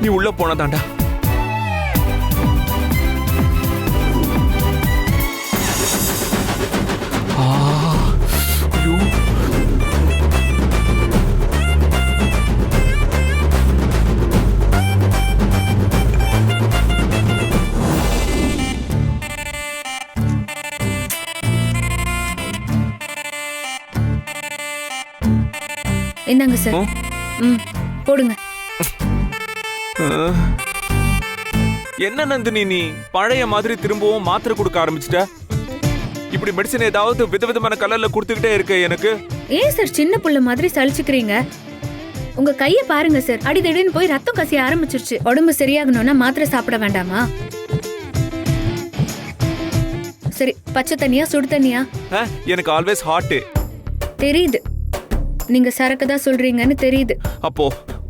நீ உள்ள போனதாண்டா. ஐயோ, என்னங்க சார்? போடுங்க. என்ன நந்தினி நீ பழைய மாதிரி திரும்பவும் மாத்திரை கொடுக்க ஆரம்பிச்சிட்ட? இப்படி மெடிசன் ஏதாவது விதவிதமான கலர்ல கொடுத்துக்கிட்டே இருக்க எனக்கு. ஏன் சார் சின்ன புள்ள மாதிரி சலிச்சுக்கிறீங்க? உங்க கைய பாருங்க சார், அடிதடின்னு போய் ரத்தம் கசிய ஆரம்பிச்சிருச்சு. உடம்பு சரியாகணும்னா மாத்திரை சாப்பிட வேண்டாமா? சரி, பச்சை தண்ணியா சுடு தண்ணியா? எனக்கு ஆல்வேஸ் ஹாட். தெரியுது, நீங்க சரக்கு தான் சொல்றீங்கன்னு தெரியுது. அப்போ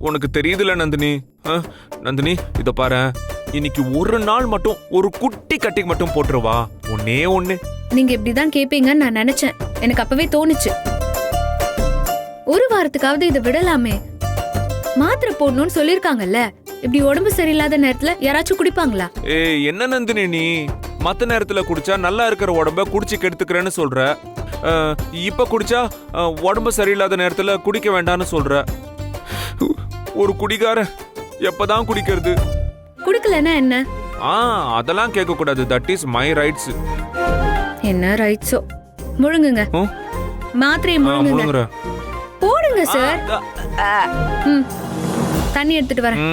உனக்கு தெரியுதுல நந்தினி. நந்தினி இத பாரு, இன்னைக்கு ஒரு நாள் மட்டும் ஒரு குட்டி கட்டிக்கு மட்டும் போட்டுருவா. ஒன்னே ஒண்ணு. நீங்க இப்படிதான் கேப்பீங்கன்னு நான் நினைச்சேன். எனக்கு அப்பவே தோணுச்சு. ஒரு வாரத்துக்காவது இதை விடலாமே. மாத்திரை போடணும்னு சொல்லிருக்காங்கல்ல. இப்படி உடம்பு சரியில்லாத நேரத்துல யாராச்சும் குடிப்பாங்களா? என்ன நந்தினி நீ மத்த நேரத்துல குடிச்சா நல்லா இருக்கிற உடம்ப குடிச்சு கெடுத்துக்கிறேன்னு சொல்ற. இப்ப குடிச்சா உடம்பு சரியில்லாத நேரத்துல குடிக்க வேண்டாம்னு சொல்ற. ஒரு குடிகார எப்பதான் குடிக்கிறது? குடிக்கலன்னா என்ன? அதெல்லாம் கேட்க கூடாது. That is my rights. என்ன ரைட்ஸோ? முழுங்குங்க. மாத்திரையை முழுங்குங்க. போடுங்க சார். தண்ணி எடுத்துட்டு வரேன்.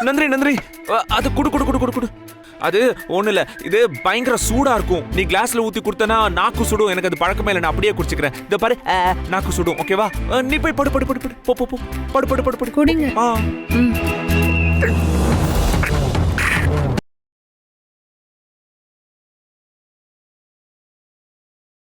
நந்தினி நந்தினி, அது குடு குடு குடு குடு குடு. அது ஒண்ணு இல்ல, இது பயங்கர சூடா இருக்கும். நீ கிளாஸ்ல ஊத்தி கொடுத்தனா நாக்கு சுடும். எனக்கு அது பழக்கமே இல்லை, நான் அப்படியே குடிச்சுக்கிறேன். இத பாரு, நாக்கு சுடும். ஓகேவா? நீ போய் படு படு படு படு போ போ படு படு படு படு குடிங்க.